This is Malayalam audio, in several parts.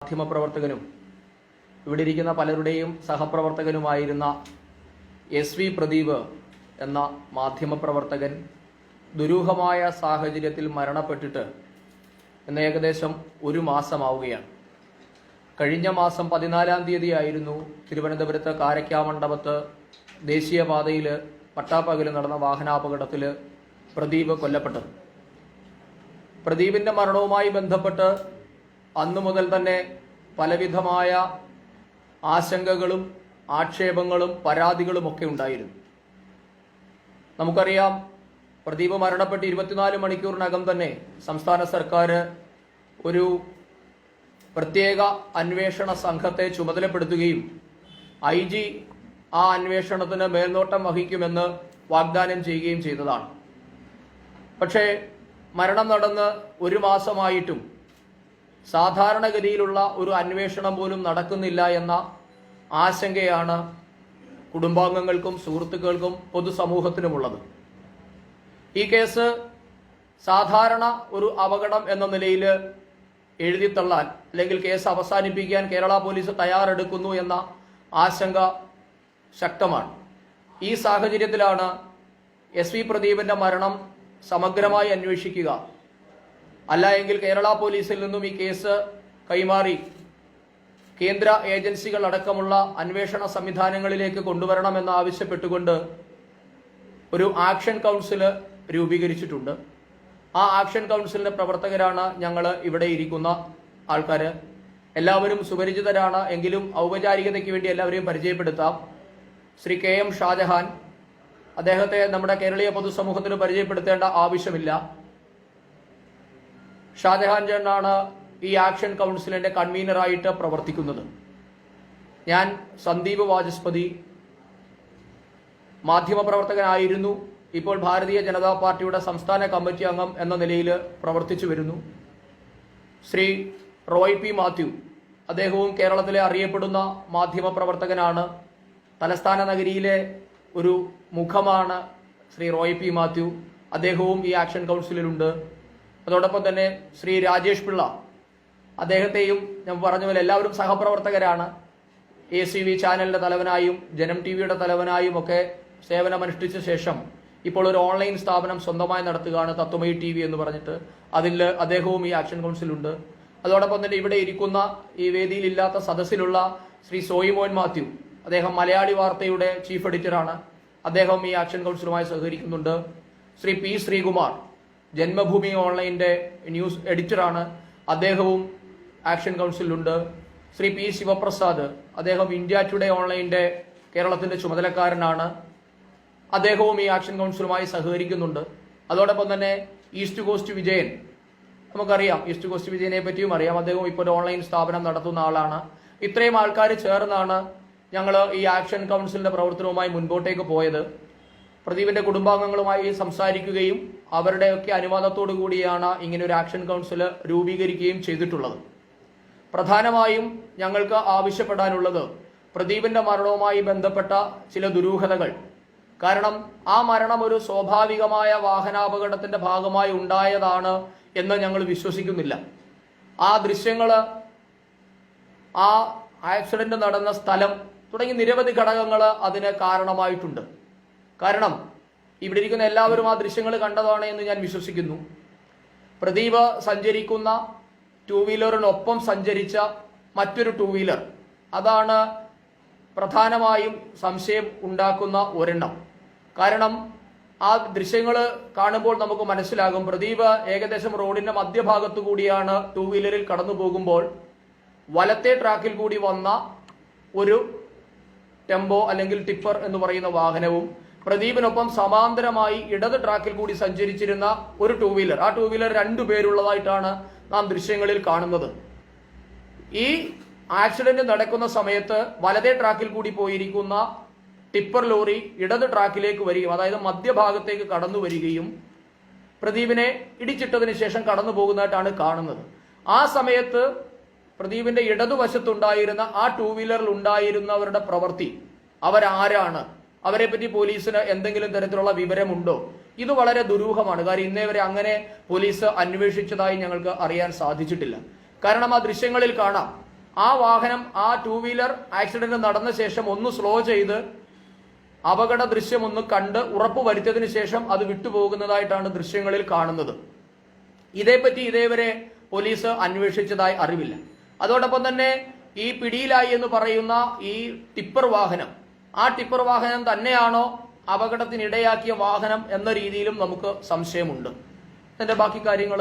മാധ്യമപ്രവർത്തകനും ഇവിടെ ഇരിക്കുന്ന പലരുടെയും സഹപ്രവർത്തകനുമായിരുന്ന SV പ്രദീപ് എന്ന മാധ്യമപ്രവർത്തകൻ ദുരൂഹമായ സാഹചര്യത്തിൽ മരണപ്പെട്ടിട്ട് ഇന്ന് ഏകദേശം ഒരു മാസമാവുകയാണ്. കഴിഞ്ഞ മാസം 14-ാം തീയതിയായിരുന്നു തിരുവനന്തപുരത്ത് കാരയ്ക്കാമണ്ഡപത്ത് ദേശീയപാതയിൽ പട്ടാപ്പകൽ നടന്ന വാഹനാപകടത്തിൽ പ്രദീപ് കൊല്ലപ്പെട്ടത്. പ്രദീപിൻ്റെ മരണവുമായി ബന്ധപ്പെട്ട് അന്നു മുതൽ തന്നെ പലവിധമായ ആശങ്കകളും ആക്ഷേപങ്ങളും പരാതികളുമൊക്കെ ഉണ്ടായിരുന്നു. നമുക്കറിയാം, പ്രദീപ് മരണപ്പെട്ട് 24 മണിക്കൂറിനകം തന്നെ സംസ്ഥാന സർക്കാർ ഒരു പ്രത്യേക അന്വേഷണ സംഘത്തെ ചുമതലപ്പെടുത്തുകയും IG ആ അന്വേഷണത്തിന് മേൽനോട്ടം വഹിക്കുമെന്ന് വാഗ്ദാനം ചെയ്യുകയും ചെയ്തതാണ്. പക്ഷേ മരണം നടന്ന് ഒരു മാസമായിട്ടും സാധാരണഗതിയിലുള്ള ഒരു അന്വേഷണം പോലും നടക്കുന്നില്ല എന്ന ആശങ്കയാണ് കുടുംബാംഗങ്ങൾക്കും സുഹൃത്തുക്കൾക്കും പൊതുസമൂഹത്തിനുമുള്ളത്. ഈ കേസ് സാധാരണ ഒരു അപകടം എന്ന നിലയിൽ എഴുതിത്തള്ളാൻ അല്ലെങ്കിൽ കേസ് അവസാനിപ്പിക്കാൻ കേരള പോലീസ് തയ്യാറെടുക്കുന്നു എന്ന ആശങ്ക ശക്തമാണ്. ഈ സാഹചര്യത്തിലാണ് SV പ്രദീപിൻ്റെ മരണം സമഗ്രമായി അന്വേഷിക്കുക, അല്ല എങ്കിൽ കേരള പോലീസിൽ നിന്നും ഈ കേസ് കൈമാറി കേന്ദ്ര ഏജൻസികൾ അടക്കമുള്ള അന്വേഷണ സംവിധാനങ്ങളിലേക്ക് കൊണ്ടുവരണമെന്ന് ആവശ്യപ്പെട്ടുകൊണ്ട് ഒരു ആക്ഷൻ കൗൺസിൽ രൂപീകരിച്ചിട്ടുണ്ട്. ആ ആക്ഷൻ കൗൺസിലിന്റെ പ്രവർത്തകരാണ് ഞങ്ങൾ ഇവിടെ ഇരിക്കുന്ന ആൾക്കാർ. എല്ലാവരും സുപരിചിതരാണ്, എങ്കിലും ഔപചാരികതയ്ക്ക് വേണ്ടി എല്ലാവരെയും പരിചയപ്പെടുത്താം. ശ്രീ KM ഷാജഹാൻ, അദ്ദേഹത്തെ നമ്മുടെ കേരളീയ പൊതുസമൂഹത്തിന് പരിചയപ്പെടുത്തേണ്ട ആവശ്യമില്ല. ഷാജഹാൻ ചേട്ടനാണ് ഈ ആക്ഷൻ കൗൺസിലിന്റെ കൺവീനറായിട്ട് പ്രവർത്തിക്കുന്നത്. ഞാൻ സന്ദീപ് വാചസ്പതി, മാധ്യമപ്രവർത്തകനായിരുന്നു. ഇപ്പോൾ ഭാരതീയ ജനതാ പാർട്ടിയുടെ സംസ്ഥാന കമ്മിറ്റി അംഗം എന്ന നിലയിൽ പ്രവർത്തിച്ചു വരുന്നു. ശ്രീ റോയ് P മാത്യു, അദ്ദേഹവും കേരളത്തിലെ അറിയപ്പെടുന്ന മാധ്യമപ്രവർത്തകനാണ്. തലസ്ഥാന നഗരിയിലെ ഒരു മുഖമാണ് ശ്രീ റോയ് P മാത്യു, അദ്ദേഹവും ഈ ആക്ഷൻ കൗൺസിലിലുണ്ട്. അതോടൊപ്പം തന്നെ ശ്രീ രാജേഷ് പിള്ള, അദ്ദേഹത്തെയും ഞാൻ പറഞ്ഞ പോലെ എല്ലാവരും സഹപ്രവർത്തകരാണ്. ACV ചാനലിന്റെ തലവനായും ജനം TV തലവനായും ഒക്കെ സേവനമനുഷ്ഠിച്ച ശേഷം ഇപ്പോൾ ഒരു ഓൺലൈൻ സ്ഥാപനം സ്വന്തമായി നടത്തുകയാണ്, തത്വമയി TV എന്ന് പറഞ്ഞിട്ട്. അതിൽ അദ്ദേഹവും ഈ ആക്ഷൻ കൗൺസിലുണ്ട്. അതോടൊപ്പം തന്നെ ഇവിടെ ഇരിക്കുന്ന ഈ വേദിയിൽ ഇല്ലാത്ത സദസ്സിലുള്ള ശ്രീ സോയിമോൻ മാത്യു, അദ്ദേഹം മലയാളി വാർത്തയുടെ ചീഫ് എഡിറ്ററാണ്. അദ്ദേഹം ഈ ആക്ഷൻ കൗൺസിലുമായി സഹകരിക്കുന്നുണ്ട്. ശ്രീ P ശ്രീകുമാർ, ജന്മഭൂമി ഓൺലൈൻ്റെ ന്യൂസ് എഡിറ്ററാണ്. അദ്ദേഹവും ആക്ഷൻ കൗൺസിലുണ്ട്. ശ്രീ P ശിവപ്രസാദ്, അദ്ദേഹം ഇന്ത്യ ടുഡേ ഓൺലൈൻ്റെ കേരളത്തിൻ്റെ ചുമതലക്കാരനാണ്. അദ്ദേഹവും ഈ ആക്ഷൻ കൗൺസിലുമായി സഹകരിക്കുന്നുണ്ട്. അതോടൊപ്പം തന്നെ ഈസ്റ്റ് കോസ്റ്റ് വിജയൻ, നമുക്കറിയാം, ഈസ്റ്റ് കോസ്റ്റ് വിജയനെ പറ്റിയും അറിയാം. അദ്ദേഹം ഇപ്പോൾ ഒരു ഓൺലൈൻ സ്ഥാപനം നടത്തുന്ന ആളാണ്. ഇത്രയും ആൾക്കാർ ചേർന്നാണ് ഞങ്ങൾ ഈ ആക്ഷൻ കൗൺസിലിന്റെ പ്രവർത്തനവുമായി മുൻപോട്ടേക്ക് പോയത്. പ്രദീപിന്റെ കുടുംബാംഗങ്ങളുമായി സംസാരിക്കുകയും അവരുടെയൊക്കെ അനുവാദത്തോടു കൂടിയാണ് ഇങ്ങനെ ഒരു ആക്ഷൻ കൗൺസിൽ രൂപീകരിക്കുകയും ചെയ്തിട്ടുള്ളത്. പ്രധാനമായും ഞങ്ങൾക്ക് ആവശ്യപ്പെടാനുള്ളത് പ്രദീപിന്റെ മരണവുമായി ബന്ധപ്പെട്ട ചില ദുരൂഹതകൾ. കാരണം ആ മരണം ഒരു സ്വാഭാവികമായ വാഹനാപകടത്തിന്റെ ഭാഗമായി ഉണ്ടായതാണ് എന്ന് ഞങ്ങൾ വിശ്വസിക്കുന്നില്ല. ആ ദൃശ്യങ്ങൾ, ആ ആക്സിഡന്റ് നടന്ന സ്ഥലം തുടങ്ങി നിരവധി ഘടകങ്ങൾ അതിന് കാരണമായിട്ടുണ്ട്. കാരണം ഇവിടെ ഇരിക്കുന്ന എല്ലാവരും ആ ദൃശ്യങ്ങൾ കണ്ടതാണ് എന്ന് ഞാൻ വിശ്വസിക്കുന്നു. പ്രദീപ് സഞ്ചരിക്കുന്ന 2 വീലറിനൊപ്പം സഞ്ചരിച്ച മറ്റൊരു 2 വീലർ, അതാണ് പ്രധാനമായും സംശയം ഉണ്ടാക്കുന്ന ഒരെണ്ണം. കാരണം ആ ദൃശ്യങ്ങൾ കാണുമ്പോൾ നമുക്ക് മനസ്സിലാകും, പ്രദീപ് ഏകദേശം റോഡിന്റെ മധ്യഭാഗത്തു കൂടിയാണ് 2 വീലറിൽ കടന്നു പോകുമ്പോൾ വലത്തെ ട്രാക്കിൽ കൂടി വന്ന ഒരു ടെമ്പോ അല്ലെങ്കിൽ ടിപ്പർ എന്ന് പറയുന്ന വാഹനവും പ്രദീപിനൊപ്പം സമാന്തരമായി ഇടത് ട്രാക്കിൽ കൂടി സഞ്ചരിച്ചിരുന്ന ഒരു 2 വീലർ, ആ 2 വീലർ 2 പേരുള്ളതായിട്ടാണ് നാം ദൃശ്യങ്ങളിൽ കാണുന്നത്. ഈ ആക്സിഡന്റ് നടക്കുന്ന സമയത്ത് വലതേ ട്രാക്കിൽ കൂടി പോയിരിക്കുന്ന ടിപ്പർ ലോറി ഇടത് ട്രാക്കിലേക്ക് വരികയും, അതായത് മധ്യഭാഗത്തേക്ക് കടന്നു വരികയും പ്രദീപിനെ ഇടിച്ചിട്ടതിന് ശേഷം കടന്നു പോകുന്നതായിട്ടാണ് കാണുന്നത്. ആ സമയത്ത് പ്രദീപിന്റെ ഇടതുവശത്തുണ്ടായിരുന്ന ആ 2 വീലറിൽ ഉണ്ടായിരുന്നവരുടെ പ്രവൃത്തി, അവരാരാണ്, അവരെ പറ്റി പോലീസിന് എന്തെങ്കിലും തരത്തിലുള്ള വിവരമുണ്ടോ? ഇത് വളരെ ദുരൂഹമാണ്. കാര്യം ഇന്നേ വരെ അങ്ങനെ പോലീസ് അന്വേഷിച്ചതായി ഞങ്ങൾക്ക് അറിയാൻ സാധിച്ചിട്ടില്ല. കാരണം ആ ദൃശ്യങ്ങളിൽ കാണാം, ആ വാഹനം ആ 2 വീലർ ആക്സിഡന്റ് നടന്ന ശേഷം ഒന്ന് സ്ലോ ചെയ്ത് അപകട ദൃശ്യം ഒന്ന് കണ്ട് ഉറപ്പ് വരുത്തിയതിനു ശേഷം അത് വിട്ടുപോകുന്നതായിട്ടാണ് ദൃശ്യങ്ങളിൽ കാണുന്നത്. ഇതേപ്പറ്റി ഇതേവരെ പോലീസ് അന്വേഷിച്ചതായി അറിവില്ല. അതോടൊപ്പം തന്നെ ഈ പിടിയിലായി എന്ന് പറയുന്ന ഈ ടിപ്പർ വാഹനം, ആ ടിപ്പർ വാഹനം തന്നെയാണോ അപകടത്തിനിടയാക്കിയ വാഹനം എന്ന രീതിയിലും നമുക്ക് സംശയമുണ്ട്. അതിന്റെ ബാക്കി കാര്യങ്ങൾ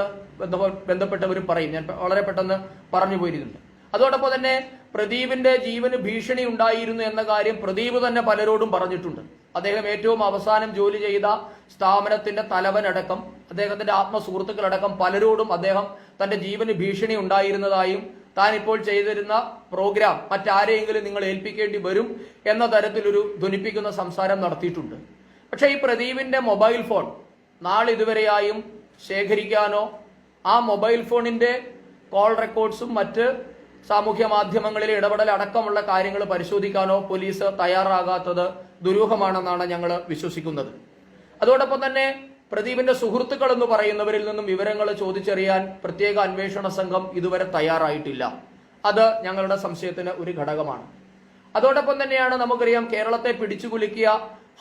ബന്ധപ്പെട്ടവർ പറയും. ഞാൻ വളരെ പെട്ടെന്ന് പറഞ്ഞു പോയിരുന്നുണ്ട്. അതോടൊപ്പം തന്നെ പ്രദീപിന്റെ ജീവന് ഭീഷണി ഉണ്ടായിരുന്നു എന്ന കാര്യം പ്രദീപ് തന്നെ പലരോടും പറഞ്ഞിട്ടുണ്ട്. അദ്ദേഹം ഏറ്റവും അവസാനം ജോലി ചെയ്ത സ്ഥാപനത്തിന്റെ തലവനടക്കം അദ്ദേഹത്തിന്റെ ആത്മസുഹൃത്തുക്കളടക്കം പലരോടും അദ്ദേഹം തന്റെ ജീവന് ഭീഷണി ഉണ്ടായിരുന്നതായും താൻ ഇപ്പോൾ ചെയ്തിരുന്ന പ്രോഗ്രാം മറ്റാരെയെങ്കിലും നിങ്ങൾ ഏൽപ്പിക്കേണ്ടി വരും എന്ന തരത്തിലൊരു ധ്വനിപ്പിക്കുന്ന സംസാരം നടത്തിയിട്ടുണ്ട്. പക്ഷെ ഈ പ്രദീപിന്റെ മൊബൈൽ ഫോൺ നാളിതുവരെയായും ശേഖരിക്കാനോ ആ മൊബൈൽ ഫോണിന്റെ കോൾ റെക്കോർഡ്സും മറ്റ് സാമൂഹ്യ മാധ്യമങ്ങളിലെ ഇടപെടൽ അടക്കമുള്ള കാര്യങ്ങൾ പരിശോധിക്കാനോ പോലീസ് തയ്യാറാകാത്തത് ദുരൂഹമാണെന്നാണ് ഞങ്ങൾ വിശ്വസിക്കുന്നത്. അതോടൊപ്പം തന്നെ പ്രദീപിന്റെ സുഹൃത്തുക്കൾ എന്ന് പറയുന്നവരിൽ നിന്നും വിവരങ്ങൾ ചോദിച്ചറിയാൻ പ്രത്യേക അന്വേഷണ സംഘം ഇതുവരെ തയ്യാറായിട്ടില്ല. അത് ഞങ്ങളുടെ സംശയത്തിന് ഒരു ഘടകമാണ്. അതോടൊപ്പം തന്നെയാണ് നമുക്കറിയാം കേരളത്തെ പിടിച്ചുകുലുക്കിയ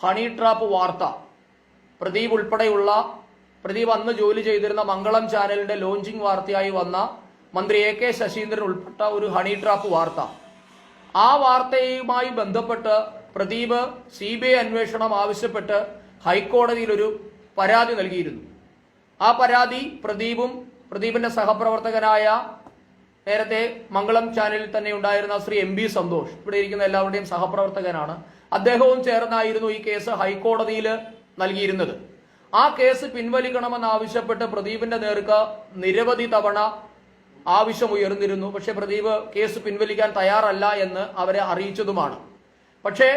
ഹണി ട്രാപ്പ് വാർത്ത. പ്രദീപ് അന്ന് ജോലി ചെയ്തിരുന്ന മംഗളം ചാനലിന്റെ ലോഞ്ചിങ് വാർത്തയായി വന്ന മന്ത്രി AK ശശീന്ദ്രൻ ഉൾപ്പെട്ട ഒരു ഹണി ട്രാപ്പ് വാർത്ത. ആ വാർത്തയുമായി ബന്ധപ്പെട്ട് പ്രദീപ് CBI അന്വേഷണം ആവശ്യപ്പെട്ട് ഹൈക്കോടതിയിൽ ഒരു പരാതി നൽകിയിരുന്നു. ആ പരാതി പ്രദീപിന്റെ സഹപ്രവർത്തകനായ നേരത്തെ മംഗളം ചാനലിൽ തന്നെ ഉണ്ടായിരുന്ന ശ്രീ MB സന്തോഷ്, ഇവിടെ ഇരിക്കുന്ന എല്ലാവരുടെയും സഹപ്രവർത്തകനാണ്, അദ്ദേഹവും ചേർന്നായിരുന്നു ഈ കേസ് ഹൈക്കോടതിയിൽ നൽകിയിരുന്നത്. ആ കേസ് പിൻവലിക്കണമെന്നാവശ്യപ്പെട്ട് പ്രദീപിന്റെ നേർക്ക് നിരവധി തവണ ആവശ്യമുയർന്നിരുന്നു. പക്ഷെ പ്രദീപ് കേസ് പിൻവലിക്കാൻ തയ്യാറല്ല എന്ന് അവരെ അറിയിച്ചതുമാണ്. പക്ഷേ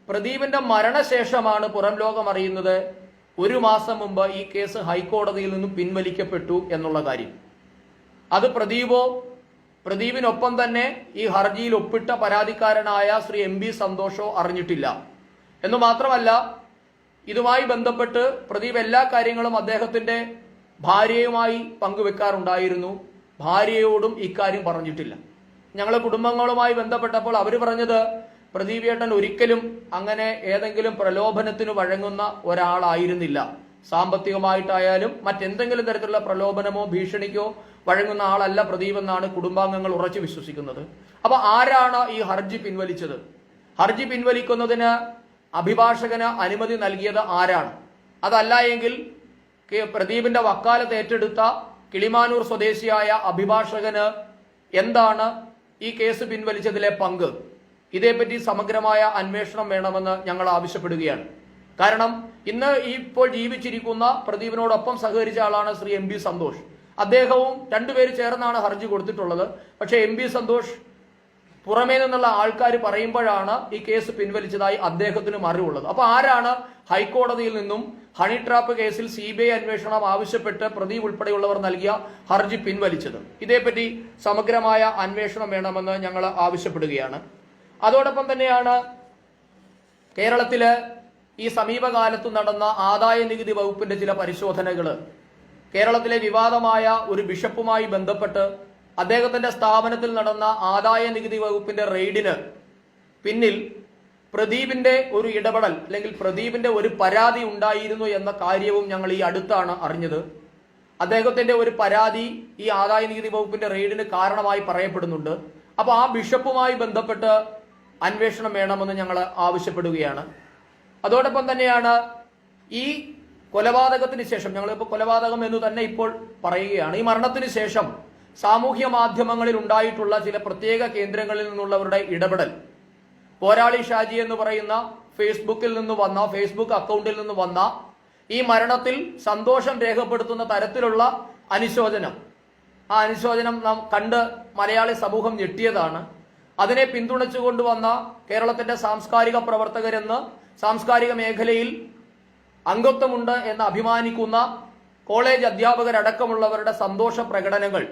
പ്രദീപിന്റെ മരണശേഷമാണ് പുറം ലോകം അറിയുന്നത് 1 മാസം മുമ്പ് ഈ കേസ് ഹൈക്കോടതിയിൽ നിന്നും പിൻവലിക്കപ്പെട്ടു എന്നുള്ള കാര്യം. അത് പ്രദീപിനൊപ്പം തന്നെ ഈ ഹർജിയിൽ ഒപ്പിട്ട പരാതിക്കാരനായ ശ്രീ MB സന്തോഷോ അറിഞ്ഞിട്ടില്ല എന്ന് മാത്രമല്ല, ഇതുമായി ബന്ധപ്പെട്ട് പ്രദീപ് എല്ലാ കാര്യങ്ങളും അദ്ദേഹത്തിന്റെ ഭാര്യയുമായി പങ്കുവെക്കാറുണ്ടായിരുന്നു. ഭാര്യയോടും ഇക്കാര്യം പറഞ്ഞിട്ടില്ല. ഞങ്ങൾ കുടുംബങ്ങളുമായി ബന്ധപ്പെട്ടപ്പോൾ അവർ പറഞ്ഞത് പ്രദീപ് ഏട്ടൻ ഒരിക്കലും അങ്ങനെ ഏതെങ്കിലും പ്രലോഭനത്തിന് വഴങ്ങുന്ന ഒരാളായിരുന്നില്ല. സാമ്പത്തികമായിട്ടായാലും മറ്റെന്തെങ്കിലും തരത്തിലുള്ള പ്രലോഭനമോ ഭീഷണിക്കോ വഴങ്ങുന്ന ആളല്ല പ്രദീപ് എന്നാണ് കുടുംബാംഗങ്ങൾ ഉറച്ചു വിശ്വസിക്കുന്നത്. അപ്പൊ ആരാണ് ഈ ഹർജി പിൻവലിച്ചത്? ഹർജി പിൻവലിക്കുന്നതിന് അഭിഭാഷകന് അനുമതി നൽകിയത് ആരാണ്? അതല്ല എങ്കിൽ പ്രദീപിന്റെ വക്കാലത്ത് ഏറ്റെടുത്ത കിളിമാനൂർ സ്വദേശിയായ അഭിഭാഷകന് എന്താണ് ഈ കേസ് പിൻവലിച്ചതിലെ പങ്ക്? ഇതേപ്പറ്റി സമഗ്രമായ അന്വേഷണം വേണമെന്ന് ഞങ്ങൾ ആവശ്യപ്പെടുകയാണ്. കാരണം ഇന്ന് ഇപ്പോൾ ജീവിച്ചിരിക്കുന്ന പ്രദീപിനോടൊപ്പം സഹകരിച്ച ആളാണ് ശ്രീ MB സന്തോഷ്. അദ്ദേഹവും രണ്ടുപേര് ചേർന്നാണ് ഹർജി കൊടുത്തിട്ടുള്ളത്. പക്ഷേ MB സന്തോഷ് പുറമേ നിന്നുള്ള ആൾക്കാർ പറയുമ്പോഴാണ് ഈ കേസ് പിൻവലിച്ചതായി അദ്ദേഹത്തിനും അറിവുള്ളത്. അപ്പൊ ആരാണ് ഹൈക്കോടതിയിൽ നിന്നും ഹണി ട്രാപ്പ് കേസിൽ CBI അന്വേഷണം ആവശ്യപ്പെട്ട് പ്രദീപ് ഉൾപ്പെടെയുള്ളവർ നൽകിയ ഹർജി പിൻവലിച്ചത്? ഇതേപ്പറ്റി സമഗ്രമായ അന്വേഷണം വേണമെന്ന് ഞങ്ങൾ ആവശ്യപ്പെടുകയാണ്. അതോടൊപ്പം തന്നെയാണ് കേരളത്തില് ഈ സമീപകാലത്ത് നടന്ന ആദായ നികുതി വകുപ്പിന്റെ ചില പരിശോധനകൾ. കേരളത്തിലെ വിവാദമായ ഒരു ബിഷപ്പുമായി ബന്ധപ്പെട്ട് അദ്ദേഹത്തിന്റെ സ്ഥാപനത്തിൽ നടന്ന ആദായ നികുതി വകുപ്പിന്റെ റെയ്ഡിന് പിന്നിൽ പ്രദീപിന്റെ ഒരു ഇടപെടൽ അല്ലെങ്കിൽ പ്രദീപിന്റെ ഒരു പരാതി ഉണ്ടായിരുന്നു എന്ന കാര്യവും ഞങ്ങൾ ഈ അടുത്താണ് അറിഞ്ഞത്. അദ്ദേഹത്തിന്റെ ഒരു പരാതി ഈ ആദായ നികുതി വകുപ്പിന്റെ റെയ്ഡിന് കാരണമായി പറയപ്പെടുന്നുണ്ട്. അപ്പൊ ആ ബിഷപ്പുമായി ബന്ധപ്പെട്ട് അന്വേഷണം വേണമെന്ന് ഞങ്ങൾ ആവശ്യപ്പെടുകയാണ്. അതോടൊപ്പം തന്നെയാണ് ഈ കൊലപാതകത്തിന് ശേഷം, ഞങ്ങളിപ്പോൾ കൊലപാതകം എന്ന് തന്നെ ഇപ്പോൾ പറയുകയാണ്, ഈ മരണത്തിന് ശേഷം സാമൂഹ്യ മാധ്യമങ്ങളിൽ ഉണ്ടായിട്ടുള്ള ചില പ്രത്യേക കേന്ദ്രങ്ങളിൽ നിന്നുള്ളവരുടെ ഇടപെടൽ, പോരാളി ഷാജി എന്ന് പറയുന്ന ഫേസ്ബുക്ക് അക്കൗണ്ടിൽ നിന്ന് വന്ന ഈ മരണത്തിൽ സന്തോഷം രേഖപ്പെടുത്തുന്ന തരത്തിലുള്ള അനുശോചനം, ആ അനുശോചനം നാം കണ്ട് മലയാളി സമൂഹം ഞെട്ടിയതാണ്. അതിനെ പിന്തുണച്ചുകൊണ്ടുവന്ന കേരളത്തിന്റെ സാംസ്കാരിക പ്രവർത്തകരെന്ന് സാംസ്കാരിക മേഖലയിൽ അംഗത്വമുണ്ട് എന്ന് അഭിമാനിക്കുന്ന കോളേജ് അധ്യാപകരടക്കമുള്ളവരുടെ സന്തോഷ പ്രകടനങ്ങൾ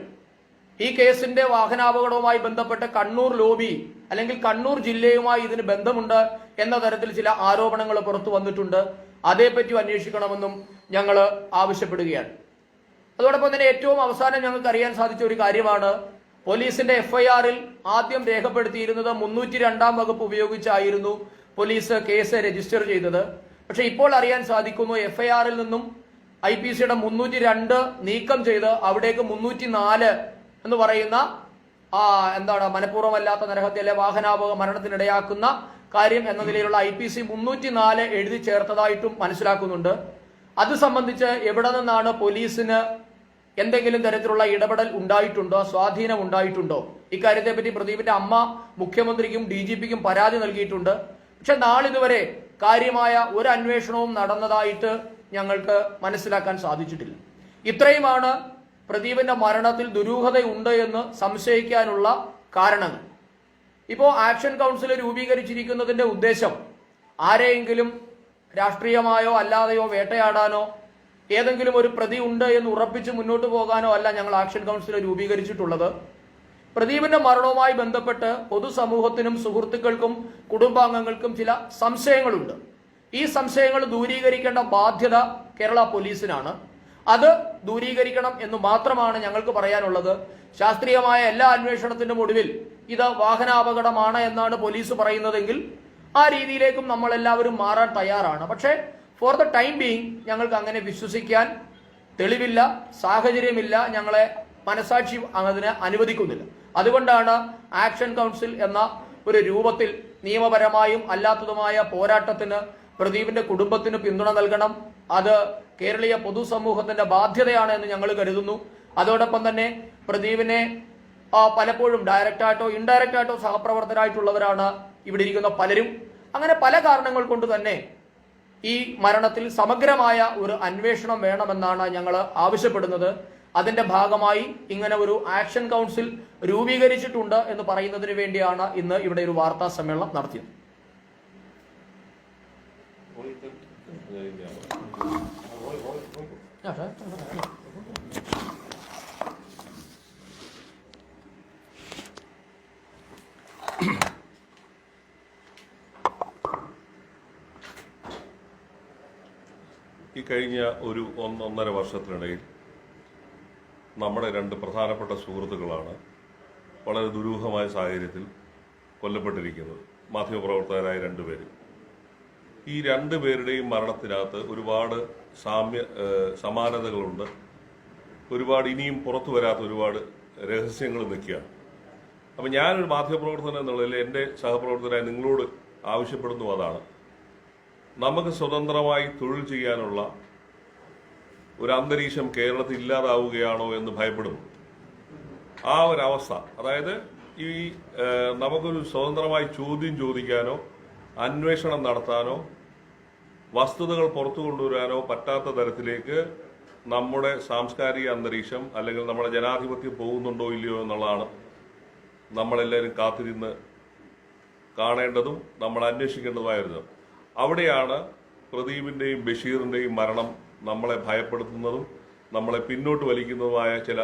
ഈ കേസിന്റെ വാഹനാപകടവുമായി ബന്ധപ്പെട്ട് കണ്ണൂർ ലോബി അല്ലെങ്കിൽ കണ്ണൂർ ജില്ലയുമായി ഇതിന് ബന്ധമുണ്ട് എന്ന തരത്തിൽ ചില ആരോപണങ്ങൾ പുറത്തു വന്നിട്ടുണ്ട്. അതേപ്പറ്റി അന്വേഷിക്കണമെന്നും ഞങ്ങൾ ആവശ്യപ്പെടുകയാണ്. അതോടൊപ്പം തന്നെ ഏറ്റവും അവസാനം ഞങ്ങൾക്ക് അറിയാൻ സാധിച്ച ഒരു കാര്യമാണ്, പോലീസിന്റെ FIR-ൽ ആദ്യം രേഖപ്പെടുത്തിയിരുന്നത് 302 വകുപ്പ് ഉപയോഗിച്ചായിരുന്നു പോലീസ് കേസ് രജിസ്റ്റർ ചെയ്തത്. പക്ഷെ ഇപ്പോൾ അറിയാൻ സാധിക്കുന്നു FIR-ൽ നിന്നും IPC-യുടെ 302 നീക്കം ചെയ്ത് അവിടേക്ക് 304 എന്ന് പറയുന്ന മനഃപൂർവ്വമല്ലാത്ത നരഹത്യയിലെ വാഹനാപക മരണത്തിനിടയാക്കുന്ന കാര്യം എന്ന നിലയിലുള്ള IPC 304 എഴുതി ചേർത്തതായിട്ടും മനസ്സിലാക്കുന്നുണ്ട്. അത് സംബന്ധിച്ച് എവിടെ നിന്നാണ് പോലീസിന് എന്തെങ്കിലും തരത്തിലുള്ള ഇടപെടൽ ഉണ്ടായിട്ടുണ്ടോ, സ്വാധീനം ഉണ്ടായിട്ടുണ്ടോ? ഇക്കാര്യത്തെ പറ്റി പ്രദീപിന്റെ അമ്മ മുഖ്യമന്ത്രിക്കും DGP-ക്കും പരാതി നൽകിയിട്ടുണ്ട്. പക്ഷെ നാളിതുവരെ കാര്യമായ ഒരു അന്വേഷണവും നടന്നതായിട്ട് ഞങ്ങൾക്ക് മനസ്സിലാക്കാൻ സാധിച്ചിട്ടില്ല. ഇത്രയുമാണ് പ്രദീപിന്റെ മരണത്തിൽ ദുരൂഹതയുണ്ട് എന്ന് സംശയിക്കാനുള്ള കാരണങ്ങൾ. ഇപ്പോൾ ആക്ഷൻ കൗൺസിൽ രൂപീകരിച്ചിരിക്കുന്നതിന്റെ ഉദ്ദേശം ആരെയെങ്കിലും രാഷ്ട്രീയമായോ അല്ലാതെയോ വേട്ടയാടാനോ ഏതെങ്കിലും ഒരു പ്രതി ഉണ്ട് എന്ന് ഉറപ്പിച്ച് മുന്നോട്ട് പോകാനോ അല്ല ഞങ്ങൾ ആക്ഷൻ കൗൺസിൽ രൂപീകരിച്ചിട്ടുള്ളത്. പ്രദീപിന്റെ മരണവുമായി ബന്ധപ്പെട്ട് പൊതുസമൂഹത്തിനും സുഹൃത്തുക്കൾക്കും കുടുംബാംഗങ്ങൾക്കും ചില സംശയങ്ങളുണ്ട്. ഈ സംശയങ്ങൾ ദൂരീകരിക്കേണ്ട ബാധ്യത കേരള പോലീസിനാണ്. അത് ദൂരീകരിക്കണം എന്ന് മാത്രമാണ് ഞങ്ങൾക്ക് പറയാനുള്ളത്. ശാസ്ത്രീയമായ എല്ലാ അന്വേഷണത്തിനും ഒടുവിൽ ഇത് വാഹനാപകടമാണ് എന്നാണ് പോലീസ് പറയുന്നതെങ്കിൽ ആ രീതിയിലേക്കും നമ്മളെല്ലാവരും മാറാൻ തയ്യാറാണ്. പക്ഷേ ഫോർ ദ ടൈം ബീയിങ് ഞങ്ങൾക്ക് അങ്ങനെ വിശ്വസിക്കാൻ തെളിവില്ല, സാഹചര്യമില്ല, ഞങ്ങളെ മനസാക്ഷി അതിനെ അനുവദിക്കുന്നില്ല. അതുകൊണ്ടാണ് ആക്ഷൻ കൗൺസിൽ എന്ന ഒരു രൂപത്തിൽ നിയമപരമായും അല്ലാത്തതുമായ പോരാട്ടത്തിന് പ്രദീപിന്റെ കുടുംബത്തിന് പിന്തുണ നൽകണം. അത് കേരളീയ പൊതുസമൂഹത്തിന്റെ ബാധ്യതയാണ് എന്ന് ഞങ്ങൾ കരുതുന്നു. അതോടൊപ്പം തന്നെ പ്രദീപിനെ പലപ്പോഴും ഡയറക്റ്റായിട്ടോ ഇൻഡയറക്റ്റായിട്ടോ സഹപ്രവർത്തകരായിട്ടുള്ളവരാണ് ഇവിടെ ഇരിക്കുന്ന പലരും. അങ്ങനെ പല കാരണങ്ങൾ കൊണ്ട് തന്നെ ഈ മരണത്തിൽ സമഗ്രമായ ഒരു അന്വേഷണം വേണമെന്നാണ് ഞങ്ങൾ ആവശ്യപ്പെടുന്നത്. അതിന്റെ ഭാഗമായി ഇങ്ങനെ ഒരു ആക്ഷൻ കൗൺസിൽ രൂപീകരിച്ചിട്ടുണ്ട് എന്ന് പറയുന്നതിന് വേണ്ടിയാണ് ഇന്ന് ഇവിടെ ഒരു വാർത്താ സമ്മേളനം നടത്തിയത്. ഈ കഴിഞ്ഞ ഒരു 1.5 വർഷത്തിനിടയിൽ നമ്മുടെ 2 പ്രധാനപ്പെട്ട സുഹൃത്തുക്കളാണ് വളരെ ദുരൂഹമായ സാഹചര്യത്തിൽ കൊല്ലപ്പെട്ടിരിക്കുന്നത്. മാധ്യമപ്രവർത്തകരായ 2 പേര്. ഈ 2 പേരുടെയും മരണത്തിനകത്ത് ഒരുപാട് സമാനതകളുണ്ട്. ഒരുപാട് ഇനിയും പുറത്തു വരാത്ത ഒരുപാട് രഹസ്യങ്ങൾ നിൽക്കുകയാണ്. അപ്പം ഞാനൊരു മാധ്യമപ്രവർത്തകൻ എന്നുള്ളതിൽ എൻ്റെ സഹപ്രവർത്തകരായ നിങ്ങളോട് ആവശ്യപ്പെടുന്നു അതാണ്, നമുക്ക് സ്വതന്ത്രമായി തൊഴിൽ ചെയ്യാനുള്ള ഒരു അന്തരീക്ഷം കേരളത്തിൽ ഇല്ലാതാവുകയാണോ എന്ന് ഭയപ്പെടുന്നു. ആ ഒരവസ്ഥ, അതായത് ഈ നമുക്കൊരു സ്വതന്ത്രമായി ചോദ്യം ചോദിക്കാനോ അന്വേഷണം നടത്താനോ വസ്തുതകൾ പുറത്തു കൊണ്ടുവരാനോ പറ്റാത്ത തരത്തിലേക്ക് നമ്മുടെ സാംസ്കാരിക അന്തരീക്ഷം അല്ലെങ്കിൽ നമ്മുടെ ജനാധിപത്യം പോകുന്നുണ്ടോ ഇല്ലയോ എന്നുള്ളതാണ് നമ്മളെല്ലാവരും കാത്തിരുന്ന് കാണേണ്ടതും നമ്മൾ അന്വേഷിക്കേണ്ടതുമായിരുന്നു. അവിടെയാണ് പ്രദീപിന്റെയും ബഷീറിന്റെയും മരണം നമ്മളെ ഭയപ്പെടുത്തുന്നതും നമ്മളെ പിന്നോട്ട് വലിക്കുന്നതുമായ ചില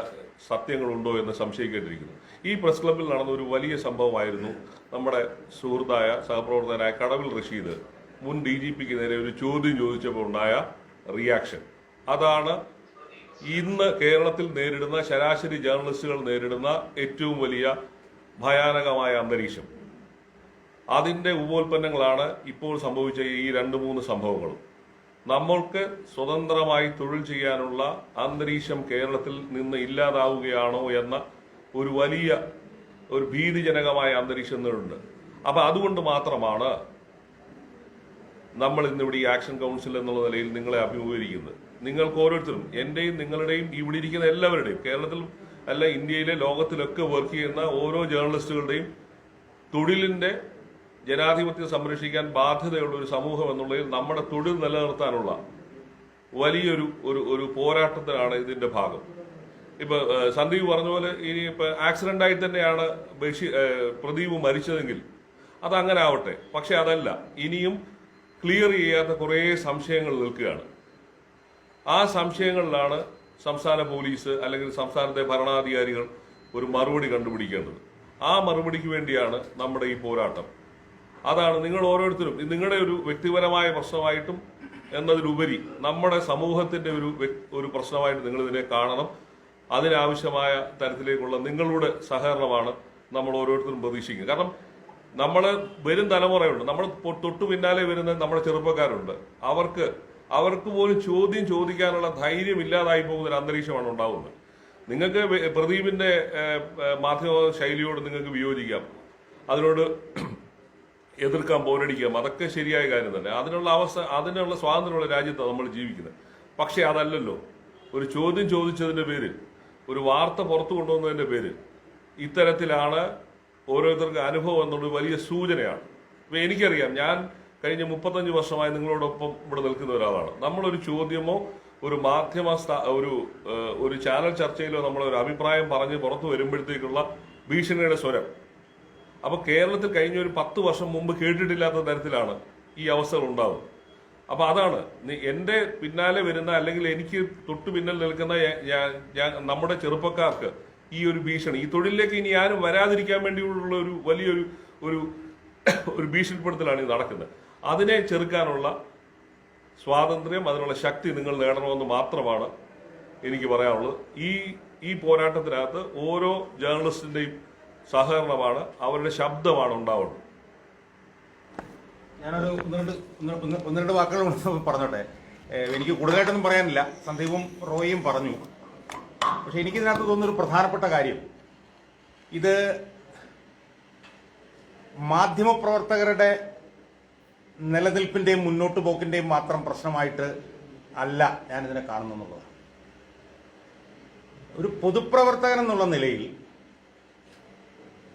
സത്യങ്ങളുണ്ടോ എന്ന് സംശയിക്കേണ്ടിയിരിക്കുന്നു. ഈ പ്രസ് ക്ലബ്ബിൽ നടന്ന ഒരു വലിയ സംഭവമായിരുന്നു നമ്മുടെ സുഹൃത്തായ സഹപ്രവർത്തകനായ കടവിൽ റഷീദ് മുൻ DGP-ക്ക് നേരെ ഒരു ചോദ്യം ചോദിച്ചപ്പോൾ ഉണ്ടായ റിയാക്ഷൻ. അതാണ് ഇന്ന് കേരളത്തിൽ നേരിടുന്ന ശരാശരി ജേർണലിസ്റ്റുകൾ നേരിടുന്ന ഏറ്റവും വലിയ ഭയാനകമായ അന്തരീക്ഷം. അതിന്റെ ഉപോൽപ്പന്നങ്ങളാണ് ഇപ്പോൾ സംഭവിച്ച ഈ 2-3 സംഭവങ്ങളും. നമ്മൾക്ക് സ്വതന്ത്രമായി തൊഴിൽ ചെയ്യാനുള്ള അന്തരീക്ഷം കേരളത്തിൽ നിന്ന് ഇല്ലാതാവുകയാണോ എന്ന ഒരു വലിയ ഒരു ഭീതിജനകമായ അന്തരീക്ഷം ഉണ്ട്. അപ്പൊ അതുകൊണ്ട് മാത്രമാണ് നമ്മൾ ഇന്നിവിടെ ഈ ആക്ഷൻ കൗൺസിൽ എന്നുള്ള നിലയിൽ നിങ്ങളെ അഭിമുഖീകരിക്കുന്നത്. നിങ്ങൾക്ക് ഓരോരുത്തരും, എന്റെയും നിങ്ങളുടെയും ഇവിടെ ഇരിക്കുന്ന എല്ലാവരുടെയും, കേരളത്തിൽ അല്ല ഇന്ത്യയിലെ ലോകത്തിലൊക്കെ വർക്ക് ചെയ്യുന്ന ഓരോ ജേർണലിസ്റ്റുകളുടെയും തൊഴിലിന്റെ ജനാധിപത്യം സംരക്ഷിക്കാൻ ബാധ്യതയുള്ള ഒരു സമൂഹം എന്നുള്ളതിൽ നമ്മുടെ തൊഴിൽ നിലനിർത്താനുള്ള വലിയൊരു ഒരു പോരാട്ടത്തിനാണ് ഇതിന്റെ ഭാഗം. ഇപ്പൊ സന്ദീപ് പറഞ്ഞ പോലെ ഇനി ഇപ്പൊ ആക്സിഡന്റ് ആയി തന്നെയാണ് പ്രദീപ് മരിച്ചതെങ്കിൽ അതങ്ങനെ ആവട്ടെ. പക്ഷെ അതല്ല, ഇനിയും ക്ലിയർ ചെയ്യാത്ത കുറേ സംശയങ്ങൾ നിൽക്കുകയാണ്. ആ സംശയങ്ങളിലാണ് സംസ്ഥാന പോലീസ് അല്ലെങ്കിൽ സംസ്ഥാനത്തെ ഭരണാധികാരികൾ ഒരു മറുപടി കണ്ടുപിടിക്കേണ്ടത്. ആ മറുപടിക്ക് വേണ്ടിയാണ് നമ്മുടെ ഈ പോരാട്ടം. അതാണ് നിങ്ങൾ ഓരോരുത്തരും നിങ്ങളുടെ ഒരു വ്യക്തിപരമായ പ്രശ്നമായിട്ടും എന്നതിലുപരി നമ്മുടെ സമൂഹത്തിന്റെ ഒരു പ്രശ്നമായിട്ട് നിങ്ങൾ ഇതിനെ കാണണം. അതിനാവശ്യമായ തരത്തിലേക്കുള്ള നിങ്ങളുടെ സഹകരണമാണ് നമ്മൾ ഓരോരുത്തരും പ്രതീക്ഷിക്കുന്നത്. കാരണം നമ്മൾ വരും തലമുറയുണ്ട്, നമ്മൾ തൊട്ടു പിന്നാലെ വരുന്ന നമ്മുടെ ചെറുപ്പക്കാരുണ്ട്. അവർക്ക് പോലും ചോദ്യം ചോദിക്കാനുള്ള ധൈര്യം ഇല്ലാതായി പോകുന്ന ഒരു അന്തരീക്ഷമാണ് ഉണ്ടാകുന്നത്. നിങ്ങൾക്ക് പ്രദീപിന്റെ മാധ്യമ ശൈലിയോട് നിങ്ങൾക്ക് വിയോജിക്കാം, അതിനോട് എതിർക്കാൻ, പോരടിക്കാം, അതൊക്കെ ശരിയായ കാര്യം തന്നെ. അതിനുള്ള സ്വാതന്ത്ര്യമുള്ള രാജ്യത്താണ് നമ്മൾ ജീവിക്കുന്നത്. പക്ഷെ അതല്ലല്ലോ, ഒരു ചോദ്യം ചോദിച്ചതിന്റെ പേരിൽ, ഒരു വാർത്ത പുറത്തു കൊണ്ടുവന്നതിന്റെ പേരിൽ ഇത്തരത്തിലാണ് ഓരോരുത്തർക്ക് അനുഭവം എന്നുള്ള വലിയ സൂചനയാണ്. ഇപ്പൊ എനിക്കറിയാം, ഞാൻ കഴിഞ്ഞ 35 വർഷമായി നിങ്ങളോടൊപ്പം ഇവിടെ നിൽക്കുന്ന ഒരാളാണ്. നമ്മളൊരു ചോദ്യമോ ഒരു മാധ്യമ ഒരു ചാനൽ ചർച്ചയിലോ നമ്മളൊരു അഭിപ്രായം പറഞ്ഞ് പുറത്തു വരുമ്പോഴത്തേക്കുള്ള ഭീഷണിയുടെ സ്വരം, അപ്പൊ കേരളത്തിൽ കഴിഞ്ഞ ഒരു 10 വർഷം മുമ്പ് കേട്ടിട്ടില്ലാത്ത തരത്തിലാണ് ഈ അവസ്ഥകൾ ഉണ്ടാവുന്നത്. അപ്പൊ അതാണ് എന്റെ പിന്നാലെ വരുന്ന, അല്ലെങ്കിൽ എനിക്ക് തൊട്ടു പിന്നിൽ നിൽക്കുന്ന നമ്മുടെ ചെറുപ്പക്കാർക്ക് ഈ ഒരു ഭീഷണി, ഈ തൊഴിലിലേക്ക് ഇനി ആരും വരാതിരിക്കാൻ വേണ്ടിയുള്ള ഒരു വലിയൊരു ഒരു ഭീഷണിപ്പെടുത്തലാണ് ഇത് നടക്കുന്നത്. അതിനെ ചെറുക്കാനുള്ള സ്വാതന്ത്ര്യം, അതിനുള്ള ശക്തി നിങ്ങൾ നേടണമെന്ന് മാത്രമാണ് എനിക്ക് പറയാനുള്ളത്. ഈ പോരാട്ടത്തിനകത്ത് ഓരോ ജേർണലിസ്റ്റിന്റെയും സഹകരണമാണ്, അവരുടെ ശബ്ദമാണ് ഉണ്ടാവുന്നത്. ഞാനൊരു ഒന്ന് രണ്ട് വാക്കുകൾ പറഞ്ഞോട്ടെ. എനിക്ക് കൂടുതലായിട്ടൊന്നും പറയാനില്ല. സന്ദീപും റോയിയും പറഞ്ഞു. പക്ഷെ എനിക്കിതിനകത്ത് തോന്നുന്നൊരു പ്രധാനപ്പെട്ട കാര്യം, ഇത് മാധ്യമപ്രവർത്തകരുടെ നിലനിൽപ്പിന്റെയും മുന്നോട്ട് പോക്കിന്റെയും മാത്രം പ്രശ്നമായിട്ട് അല്ല ഞാനിതിനെ കാണുന്നുള്ളത്. ഒരു പൊതുപ്രവർത്തകൻ എന്നുള്ള നിലയിൽ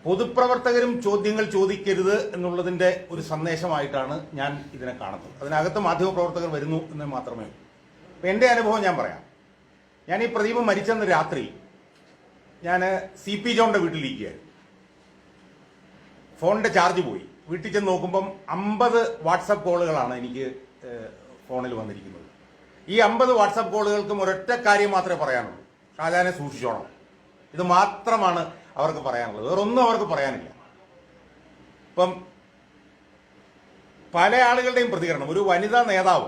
പൊതുപ്രവർത്തകരും ചോദ്യങ്ങൾ ചോദിക്കരുത് എന്നുള്ളതിന്റെ ഒരു സന്ദേശമായിട്ടാണ് ഞാൻ ഇതിനെ കാണുന്നത്. അതിനകത്ത് മാധ്യമപ്രവർത്തകർ വരുന്നു എന്ന് മാത്രമേ ഉള്ളൂ. അപ്പം എൻ്റെ അനുഭവം ഞാൻ പറയാം. ഞാൻ ഈ പ്രദീപ് മരിച്ചെന്ന് രാത്രി ഞാൻ CP ജോണിന്റെ വീട്ടിലിരിക്കുകയായിരുന്നു. ഫോണിന്റെ ചാർജ് പോയി. വീട്ടിൽ ചെന്ന് നോക്കുമ്പം 50 വാട്സപ്പ് കോളുകളാണ് എനിക്ക് ഫോണിൽ വന്നിരിക്കുന്നത്. ഈ 50 വാട്സപ്പ് കോളുകൾക്കും ഒരൊറ്റ കാര്യം മാത്രമേ പറയാനുള്ളൂ: ഷാജഹാനെ സൂക്ഷിച്ചോണം. ഇത് മാത്രമാണ് അവർക്ക് പറയാനുള്ളത്, വേറൊന്നും അവർക്ക് പറയാനില്ല. ഇപ്പം പല ആളുകളുടെയും പ്രതികരണം, ഒരു വനിതാ നേതാവ്,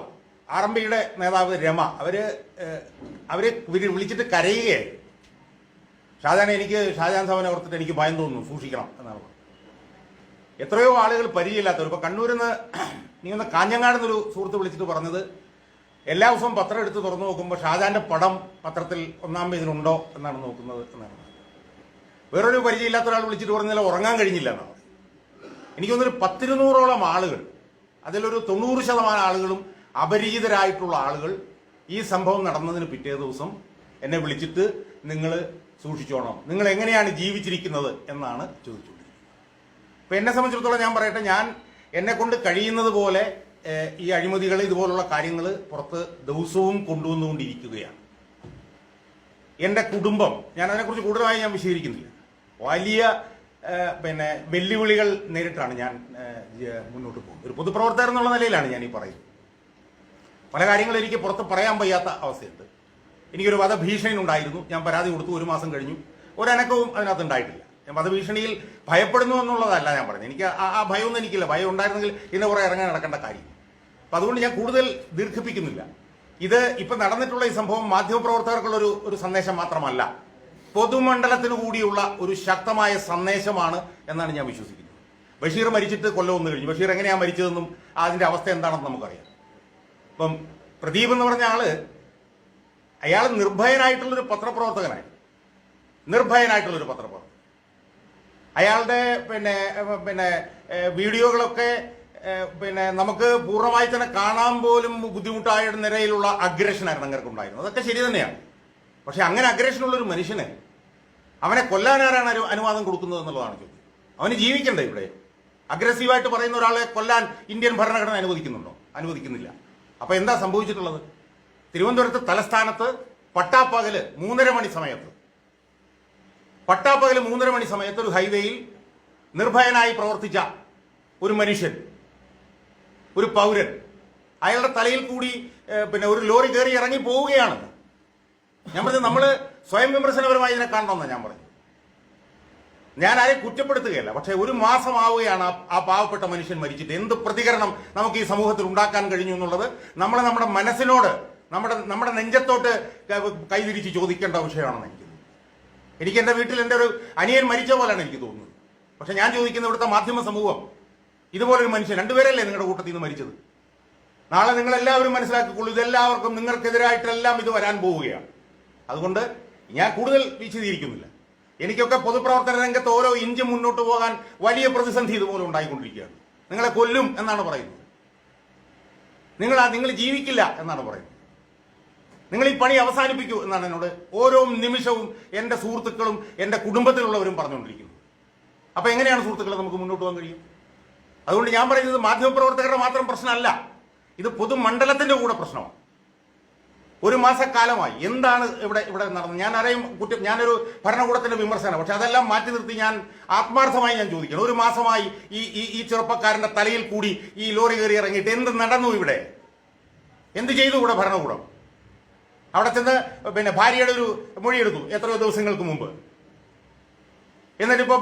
RMPയുടെ നേതാവ് രമ, അവരെ വിളിച്ചിട്ട് കരയുകയായി. ഷാജഹാൻ സാബിനെ ഓർത്തിട്ട് എനിക്ക് ഭയം തോന്നുന്നു, സൂക്ഷിക്കണം എന്നാണ് പറഞ്ഞത്. എത്രയോ ആളുകൾ പരിചയമില്ലാത്തവർ, ഇപ്പൊ കണ്ണൂരിൽ നിന്ന് നീ കാഞ്ഞങ്ങാട് നിന്നൊരു സുഹൃത്ത് വിളിച്ചിട്ട് പറഞ്ഞത്, എല്ലാ ദിവസവും പത്രം എടുത്ത് തുറന്നു നോക്കുമ്പോൾ ഷാജഹാന്റെ പടം പത്രത്തിൽ 1-ാം പേജിലുണ്ടോ എന്നാണ് നോക്കുന്നത് എന്നാണ്. വേറൊരു പരിചയമില്ലാത്ത ഒരാൾ വിളിച്ചിട്ട് പറഞ്ഞാൽ ഉറങ്ങാൻ കഴിഞ്ഞില്ല എന്നാണ്. എനിക്ക് തോന്നുന്നൊരു 10-200ഓളം ആളുകൾ, അതിലൊരു 90% ആളുകളും അപരിചിതരായിട്ടുള്ള ആളുകൾ ഈ സംഭവം നടന്നതിന് പിറ്റേ ദിവസം എന്നെ വിളിച്ചിട്ട് നിങ്ങൾ സൂക്ഷിച്ചോണം, നിങ്ങൾ എങ്ങനെയാണ് ജീവിച്ചിരിക്കുന്നത് എന്നാണ് ചോദിച്ചുകൊണ്ടിരിക്കുന്നത്. ഇപ്പം എന്നെ സംബന്ധിച്ചിടത്തോളം ഞാൻ പറയട്ടെ, ഞാൻ എന്നെ കൊണ്ട് കഴിയുന്നത് പോലെ ഈ അഴിമതികൾ, ഇതുപോലുള്ള കാര്യങ്ങൾ പുറത്ത് ദിവസവും കൊണ്ടുവന്നുകൊണ്ടിരിക്കുകയാണ്. എൻ്റെ കുടുംബം, ഞാൻ അതിനെക്കുറിച്ച് കൂടുതലായി ഞാൻ വിശദീകരിക്കുന്നില്ല. വലിയ വെല്ലുവിളികൾ നേരിട്ടാണ് ഞാൻ മുന്നോട്ട് പോകുന്നത്. ഒരു പൊതുപ്രവർത്തകർ എന്നുള്ള നിലയിലാണ് ഞാൻ ഈ പറയുന്നത്. പല കാര്യങ്ങളും എനിക്ക് പുറത്ത് പറയാൻ വയ്യാത്ത അവസ്ഥയുണ്ട്. എനിക്കൊരു വധഭീഷണി ഉണ്ടായിരുന്നു. ഞാൻ പരാതി കൊടുത്തു, 1 മാസം കഴിഞ്ഞു, ഒരനക്കവും അതിനകത്ത് ഉണ്ടായിട്ടില്ല. ഞാൻ വധഭീഷണിയിൽ ഭയപ്പെടുന്നു എന്നുള്ളതല്ല ഞാൻ പറഞ്ഞത്. എനിക്ക് ആ ഭയമൊന്നും എനിക്കില്ല. ഭയം ഉണ്ടായിരുന്നെങ്കിൽ ഇതിനെ കുറെ ഇറങ്ങാൻ നടക്കേണ്ട കാര്യം. അപ്പം അതുകൊണ്ട് ഞാൻ കൂടുതൽ ദീർഘിപ്പിക്കുന്നില്ല. ഇത് ഇപ്പം നടന്നിട്ടുള്ള ഈ സംഭവം മാധ്യമപ്രവർത്തകർക്കുള്ള ഒരു സന്ദേശം മാത്രമല്ല, പൊതുമണ്ഡലത്തിന് കൂടിയുള്ള ഒരു ശക്തമായ സന്ദേശമാണ് എന്നാണ് ഞാൻ വിശ്വസിക്കുന്നത്. ബഷീർ മരിച്ചിട്ട് കൊല്ലം 1 കഴിഞ്ഞു. ബഷീർ എങ്ങനെയാണ് മരിച്ചതെന്നും അതിന്റെ അവസ്ഥ എന്താണെന്ന് നമുക്കറിയാം. ഇപ്പം പ്രദീപ് എന്ന് പറഞ്ഞ അയാൾ നിർഭയനായിട്ടുള്ളൊരു പത്രപ്രവർത്തകനായി, നിർഭയനായിട്ടുള്ളൊരു പത്രപ്രവർത്തകൻ. അയാളുടെ വീഡിയോകളൊക്കെ നമുക്ക് പൂർണ്ണമായി തന്നെ കാണാൻ പോലും ബുദ്ധിമുട്ടായ നിലയിലുള്ള അഗ്രഷനായിരുന്നു അങ്ങേർക്ക് ഉണ്ടായിരുന്നത്. അതൊക്കെ ശരി തന്നെയാണ്. പക്ഷെ അങ്ങനെ അഗ്രഷനുള്ളൊരു മനുഷ്യനെ അവനെ കൊല്ലാനാരാണ് അനുവാദം കൊടുക്കുന്നത് എന്നുള്ളതാണ് ചോദ്യം. അവന് ജീവിക്കണ്ടേ ഇവിടെ? അഗ്രസീവായിട്ട് പറയുന്ന ഒരാളെ കൊല്ലാൻ ഇന്ത്യൻ ഭരണഘടന അനുവദിക്കുന്നുണ്ടോ? അനുവദിക്കുന്നില്ല. അപ്പൊ എന്താ സംഭവിച്ചിട്ടുള്ളത്? തിരുവനന്തപുരത്ത് തലസ്ഥാനത്ത് പട്ടാപ്പകല് 3:30 മണി സമയത്ത് ഒരു ഹൈവേയിൽ നിർഭയനായി പ്രവർത്തിച്ച ഒരു മനുഷ്യൻ, ഒരു പൗരൻ, അയാളുടെ തലയിൽ കൂടി ഒരു ലോറി കയറി ഇറങ്ങി പോവുകയാണ്. ഞാൻ പറഞ്ഞത് നമ്മള് സ്വയം വിമർശനപരമായി ഇതിനെ കാണണമെന്നാണ് ഞാൻ പറഞ്ഞത്. ഞാൻ ആരെയും കുറ്റപ്പെടുത്തുകയല്ല. പക്ഷെ 1 മാസമാവുകയാണ് ആ പാവപ്പെട്ട മനുഷ്യൻ മരിച്ചിട്ട്. എന്ത് പ്രതികരണം നമുക്ക് ഈ സമൂഹത്തിൽ ഉണ്ടാക്കാൻ കഴിഞ്ഞു എന്നുള്ളത് നമ്മുടെ മനസ്സിനോട്, നമ്മുടെ നെഞ്ചത്തോട്ട് കൈതിരിച്ച് ചോദിക്കേണ്ട വിഷയമാണെന്ന് എനിക്ക് തോന്നുന്നു. എനിക്ക് എൻ്റെ വീട്ടിൽ എൻ്റെ ഒരു അനിയൻ മരിച്ച പോലെയാണ് എനിക്ക് തോന്നുന്നത്. പക്ഷെ ഞാൻ ചോദിക്കുന്ന ഇവിടുത്തെ മാധ്യമ സമൂഹം, ഇതുപോലൊരു മനുഷ്യൻ, രണ്ടുപേരല്ലേ നിങ്ങളുടെ കൂട്ടത്തിൽ നിന്ന് മരിച്ചത്? നാളെ നിങ്ങളെല്ലാവരും മനസ്സിലാക്കിക്കൊള്ളൂ, ഇതെല്ലാവർക്കും നിങ്ങൾക്കെതിരായിട്ടെല്ലാം ഇത് വരാൻ പോവുകയാണ്. അതുകൊണ്ട് ഞാൻ കൂടുതൽ വിശദീകരിക്കുന്നില്ല. എനിക്കൊക്കെ പൊതുപ്രവർത്തന രംഗത്ത് ഓരോ ഇഞ്ച് മുന്നോട്ട് പോകാൻ വലിയ പ്രതിസന്ധി ഇതുപോലെ ഉണ്ടായിക്കൊണ്ടിരിക്കുകയാണ്. നിങ്ങളെ കൊല്ലും എന്നാണ് പറയുന്നത്, നിങ്ങൾ ജീവിക്കില്ല എന്നാണ് പറയുന്നത്, നിങ്ങൾ ഈ പണി അവസാനിപ്പിക്കൂ എന്നാണ് എന്നോട് ഓരോ നിമിഷവും എൻ്റെ സുഹൃത്തുക്കളും എൻ്റെ കുടുംബത്തിലുള്ളവരും പറഞ്ഞുകൊണ്ടിരിക്കുന്നത്. അപ്പൊ എങ്ങനെയാണ് സുഹൃത്തുക്കളെ നമുക്ക് മുന്നോട്ട് പോകാൻ കഴിയും? അതുകൊണ്ട് ഞാൻ പറയുന്നത് മാധ്യമപ്രവർത്തകരുടെ മാത്രം പ്രശ്നമല്ല, ഇത് പൊതുമണ്ഡലത്തിന്റെ കൂടെ പ്രശ്നമാണ്. ഒരു മാസക്കാലമായി എന്താണ് ഇവിടെ നടന്നത്? ഞാൻ ആരെയും ഞാനൊരു ഭരണകൂടത്തിന്റെ വിമർശനം, പക്ഷെ അതെല്ലാം മാറ്റി നിർത്തി ഞാൻ ആത്മാർത്ഥമായി ഞാൻ ചോദിക്കണം, ഒരു മാസമായി ഈ ചെറുപ്പക്കാരന്റെ തലയിൽ കൂടി ഈ ലോറി കയറി ഇറങ്ങിയിട്ട് എന്ത് നടന്നു ഇവിടെ? എന്ത് ചെയ്തു ഇവിടെ ഭരണകൂടം? അവിടെ ചെന്ന് പിന്നെ ഭാര്യയുടെ ഒരു മൊഴിയെടുത്തു എത്രയോ ദിവസങ്ങൾക്ക് മുമ്പ്. എന്നിട്ടിപ്പോ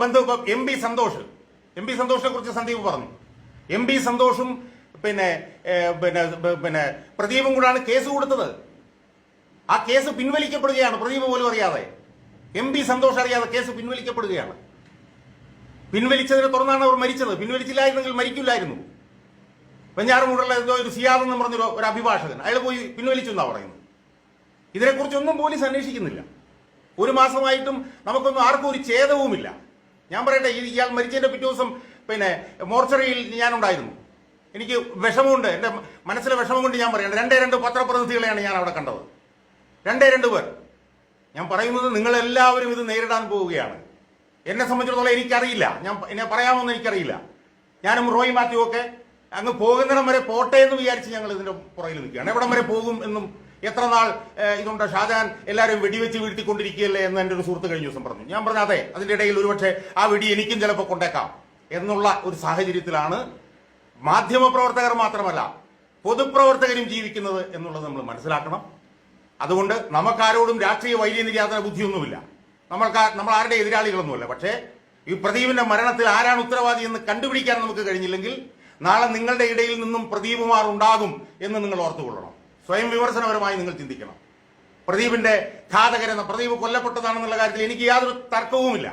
എം പി സന്തോഷിനെ കുറിച്ച് സന്ദീപ് പറഞ്ഞു. എം പി സന്തോഷും പിന്നെ പ്രദീപും കൂടാണ് കേസ് കൊടുത്തത്. ആ കേസ് പിൻവലിക്കപ്പെടുകയാണ്, പ്രദീപ് പോലും അറിയാതെ. എം പി സന്തോഷ് അറിയാതെ കേസ് പിൻവലിക്കപ്പെടുകയാണ്. പിൻവലിച്ചതിനെ തുടർന്നാണ് അവർ മരിച്ചത്. പിൻവലിച്ചില്ലായിരുന്നെങ്കിൽ മരിക്കില്ലായിരുന്നു. വെഞ്ഞാറമൂടുള്ള എന്തോ ഒരു സിയാദ് എന്ന് പറഞ്ഞൊരു അഭിഭാഷകൻ, അയാൾ പോയി പിൻവലിച്ചു എന്നാണ് പറയുന്നത്. ഇതിനെക്കുറിച്ചൊന്നും പോലീസ് അന്വേഷിക്കുന്നില്ല. ഒരു മാസമായിട്ടും നമുക്കൊന്നും ആർക്കും ഒരു ഛേദവുമില്ല. ഞാൻ പറയട്ടെ, ഇയാൾ മരിച്ചതിന്റെ പിറ്റേ ദിവസം പിന്നെ മോർച്ചറിയിൽ ഞാനുണ്ടായിരുന്നു. എനിക്ക് വിഷമമുണ്ട്, എൻ്റെ മനസ്സിലെ വിഷമം കൊണ്ട് ഞാൻ പറയണം. രണ്ട് പത്രപ്രതിനിധികളെയാണ് ഞാൻ അവിടെ കണ്ടത്, രണ്ട് പേർ. ഞാൻ പറയുന്നത് നിങ്ങളെല്ലാവരും ഇത് നേരിടാൻ പോവുകയാണ്. എന്നെ സംബന്ധിച്ചിടത്തോളം എനിക്കറിയില്ല, എന്നെ പറയാമെന്ന് എനിക്കറിയില്ല. ഞാനും റോയ് മാത്യു ഒക്കെ അങ്ങ് പോകുന്നിടം വരെ പോട്ടെ എന്ന് വിചാരിച്ച് ഞങ്ങൾ ഇതിന്റെ പുറകിൽ നിൽക്കുകയാണ്. എവിടം വരെ പോകും എന്നും എത്ര നാൾ ഇതുകൊണ്ട് ഷാജഹാൻ എല്ലാവരും വെടിവെച്ച് വീഴ്ത്തിക്കൊണ്ടിരിക്കുകയല്ലേ എന്ന് എൻ്റെ ഒരു സുഹൃത്ത് കഴിഞ്ഞ ദിവസം പറഞ്ഞു. ഞാൻ പറഞ്ഞു അതെ, അതിന്റെ ഇടയിൽ ഒരുപക്ഷെ ആ വെടി എനിക്കും ചിലപ്പോൾ കൊണ്ടേക്കാം എന്നുള്ള ഒരു സാഹചര്യത്തിലാണ് മാധ്യമപ്രവർത്തകർ മാത്രമല്ല പൊതുപ്രവർത്തകരും ജീവിക്കുന്നത് എന്നുള്ളത് നമ്മൾ മനസ്സിലാക്കണം. അതുകൊണ്ട് നമുക്കാരോടും രാഷ്ട്രീയ വൈര്യനിര്യാതന ബുദ്ധിയൊന്നുമില്ല. നമ്മൾ ആരുടെ എതിരാളികളൊന്നുമല്ല. പക്ഷേ ഈ പ്രദീപിന്റെ മരണത്തിൽ ആരാണ് ഉത്തരവാദി എന്ന് കണ്ടുപിടിക്കാൻ നമുക്ക് കഴിഞ്ഞില്ലെങ്കിൽ നാളെ നിങ്ങളുടെ ഇടയിൽ നിന്നും പ്രദീപുമാർ ഉണ്ടാകും എന്ന് നിങ്ങൾ ഓർത്തുകൊള്ളണം. സ്വയം വിമർശനപരമായി നിങ്ങൾ ചിന്തിക്കണം. പ്രദീപിന്റെ ഘാതകരെന്ന പ്രദീപ് കൊല്ലപ്പെട്ടതാണെന്നുള്ള കാര്യത്തിൽ എനിക്ക് യാതൊരു തർക്കവുമില്ല,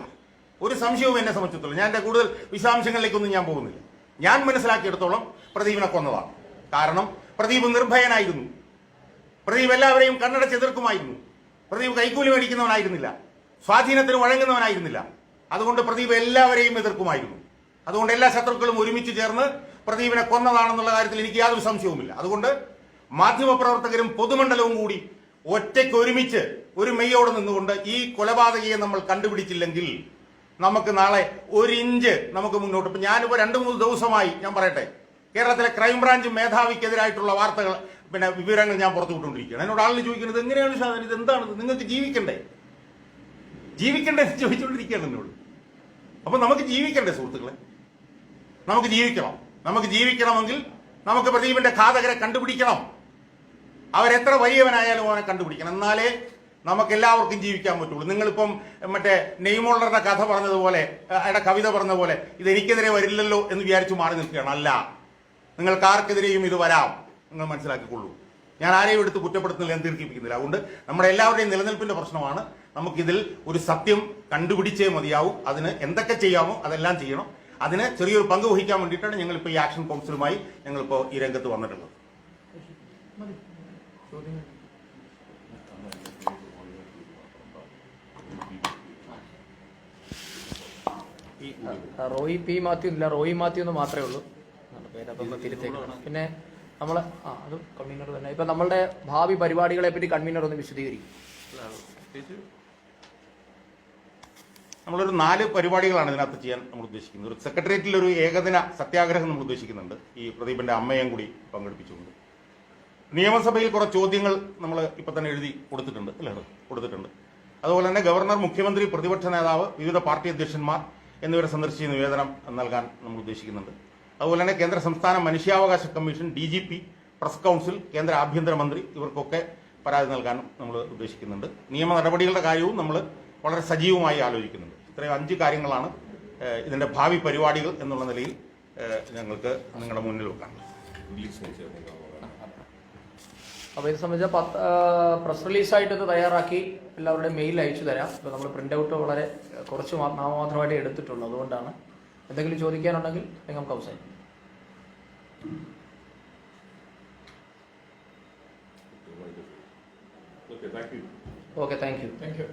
ഒരു സംശയവും എന്നെ സംബന്ധിച്ചിടത്തോളം. ഞാൻ എൻ്റെ കൂടുതൽ വിശദാംശങ്ങളിലേക്കൊന്നും ഞാൻ പോകുന്നില്ല. ഞാൻ മനസ്സിലാക്കിയെടുത്തോളം പ്രദീപിനെ കൊന്നതാണ്. കാരണം പ്രദീപ് നിർഭയനായിരുന്നു. പ്രദീപ് എല്ലാവരെയും കണ്ണടച്ച് എതിർക്കുമായിരുന്നു. പ്രദീപ് കൈക്കൂലി മേടിക്കുന്നവനായിരുന്നില്ല, സ്വാധീനത്തിന് വഴങ്ങുന്നവനായിരുന്നില്ല. അതുകൊണ്ട് പ്രദീപ് എല്ലാവരെയും എതിർക്കുമായിരുന്നു. അതുകൊണ്ട് എല്ലാ ശത്രുക്കളും ഒരുമിച്ച് ചേർന്ന് പ്രദീപിനെ കൊന്നതാണെന്നുള്ള കാര്യത്തിൽ എനിക്ക് യാതൊരു സംശയവുമില്ല. അതുകൊണ്ട് മാധ്യമപ്രവർത്തകരും പൊതുമണ്ഡലവും കൂടി ഒറ്റയ്ക്ക് ഒരുമിച്ച് ഒരു മെയ്യോടെ നിന്നുകൊണ്ട് ഈ കൊലപാതകയെ നമ്മൾ കണ്ടുപിടിച്ചില്ലെങ്കിൽ നമുക്ക് നാളെ ഒരു ഇഞ്ച് നമുക്ക് മുന്നോട്ട്. ഇപ്പൊ ഞാനിപ്പോ 2-3 ദിവസമായി ഞാൻ പറയട്ടെ, കേരളത്തിലെ ക്രൈംബ്രാഞ്ച് മേധാവിക്കെതിരായിട്ടുള്ള വാർത്തകൾ വിവരങ്ങൾ ഞാൻ പുറത്തു വിട്ടുകൊണ്ടിരിക്കുകയാണ്. എന്നോട് ആളുകൾ ചോദിക്കുന്നത് എങ്ങനെയാണ് ഷാജഹാൻ, ഇത് എന്താണ്, നിങ്ങൾക്ക് ജീവിക്കണ്ടേ ചോദിച്ചുകൊണ്ടിരിക്കുകയാണ് എന്നോട്. അപ്പൊ നമുക്ക് ജീവിക്കണ്ടേ സുഹൃത്തുക്കളെ? നമുക്ക് ജീവിക്കണം. നമുക്ക് ജീവിക്കണമെങ്കിൽ നമുക്ക് പ്രദീപിന്റെ ഘാതകരെ കണ്ടുപിടിക്കണം. അവരെത്ര വലിയവനായാലും അവനെ കണ്ടുപിടിക്കണം. എന്നാലേ നമുക്ക് എല്ലാവർക്കും ജീവിക്കാൻ പറ്റുള്ളൂ. നിങ്ങളിപ്പം മറ്റേ നെയ്മോളറുടെ കഥ പറഞ്ഞതുപോലെ, അയാളുടെ കവിത പറഞ്ഞ പോലെ ഇത് എനിക്കെതിരെ വരില്ലല്ലോ എന്ന് വിചാരിച്ചു മാറി നിൽക്കുകയാണ്. അല്ല, നിങ്ങൾക്ക് ആർക്കെതിരെയും ഇത് വരാം, നിങ്ങൾ മനസ്സിലാക്കിക്കൊള്ളൂ. ഞാൻ ആരെയും എടുത്ത് കുറ്റപ്പെടുത്തുന്നില്ല, ദീർഘിപ്പിക്കുന്നില്ല. അതുകൊണ്ട് നമ്മുടെ എല്ലാവരുടെയും നിലനിൽപ്പിന്റെ പ്രശ്നമാണ്. നമുക്കിതിൽ ഒരു സത്യം കണ്ടുപിടിച്ചേ മതിയാവും. അതിന് എന്തൊക്കെ ചെയ്യാമോ അതെല്ലാം ചെയ്യണം. അതിന് ചെറിയൊരു പങ്ക് വഹിക്കാൻ വേണ്ടിയിട്ടാണ് ഞങ്ങളിപ്പോൾ ഈ ആക്ഷൻ കൗൺസിലുമായി ഞങ്ങളിപ്പോൾ ഈ രംഗത്ത് വന്നിട്ടുള്ളത്. റോയി പി മാത്യു ഇല്ല, റോയി മാത്യു എന്ന് മാത്രമേ ഉള്ളൂ. പേരപ്പം തിരുത്തേക്കണം. പിന്നെ നമ്മളെ അത് കൺവീനർ തന്നെ. ഇപ്പൊ നമ്മളുടെ ഭാവി പരിപാടികളെ പറ്റി കൺവീനർ ഒന്ന് വിശദീകരിക്കും. നമ്മളൊരു 4 പരിപാടികളാണ് ഇതിനകത്ത് ചെയ്യാൻ നമ്മൾ ഉദ്ദേശിക്കുന്നത്. ഒരു സെക്രട്ടേറിയറ്റിൽ ഒരു ഏകദിന സത്യാഗ്രഹം നമ്മൾ ഉദ്ദേശിക്കുന്നുണ്ട്, ഈ പ്രദീപിന്റെ അമ്മയും കൂടി പങ്കെടുപ്പിച്ചുകൊണ്ട്. നിയമസഭയിൽ കുറെ ചോദ്യങ്ങൾ നമ്മൾ ഇപ്പൊ തന്നെ എഴുതി കൊടുത്തിട്ടുണ്ട്, അല്ലേ? കൊടുത്തിട്ടുണ്ട്. അതുപോലെ തന്നെ ഗവർണർ, മുഖ്യമന്ത്രി, പ്രതിപക്ഷ നേതാവ്, വിവിധ പാർട്ടി അധ്യക്ഷന്മാർ എന്നിവരെ സന്ദർശിച്ച് നിവേദനം നൽകാൻ നമ്മൾ ഉദ്ദേശിക്കുന്നുണ്ട്. അതുപോലെ തന്നെ കേന്ദ്ര സംസ്ഥാന മനുഷ്യാവകാശ കമ്മീഷൻ, DGP, പ്രസ് കൗൺസിൽ, കേന്ദ്ര ആഭ്യന്തരമന്ത്രി ഇവർക്കൊക്കെ പരാതി നൽകാനും നമ്മൾ ഉദ്ദേശിക്കുന്നുണ്ട്. നിയമ നടപടികളുടെ കാര്യവും നമ്മൾ വളരെ സജീവമായി ആലോചിക്കുന്നുണ്ട്. ഇത്രയും 5 കാര്യങ്ങളാണ് ഇതിന്റെ ഭാവി പരിപാടികൾ എന്നുള്ള നിലയിൽ ഞങ്ങൾക്ക് നിങ്ങളുടെ മുന്നിൽ വെക്കാനുള്ളത്. അപ്പോൾ ഇത് സംബന്ധിച്ച പ്രസ് റിലീസായിട്ട് ഇത് തയ്യാറാക്കി എല്ലാവരുടെയും മെയിൽ അയച്ചു തരാം. ഇപ്പോൾ നമ്മൾ പ്രിൻ്റ് ഔട്ട് വളരെ കുറച്ച് നാമമാത്രമായിട്ട് എടുത്തിട്ടുള്ളൂ. അതുകൊണ്ടാണ് എന്തെങ്കിലും ചോദിക്കാനുണ്ടെങ്കിൽ നിങ്ങൾക്ക് അവസാനിക്കും. Okay, thank you. Okay, thank you. Thank you.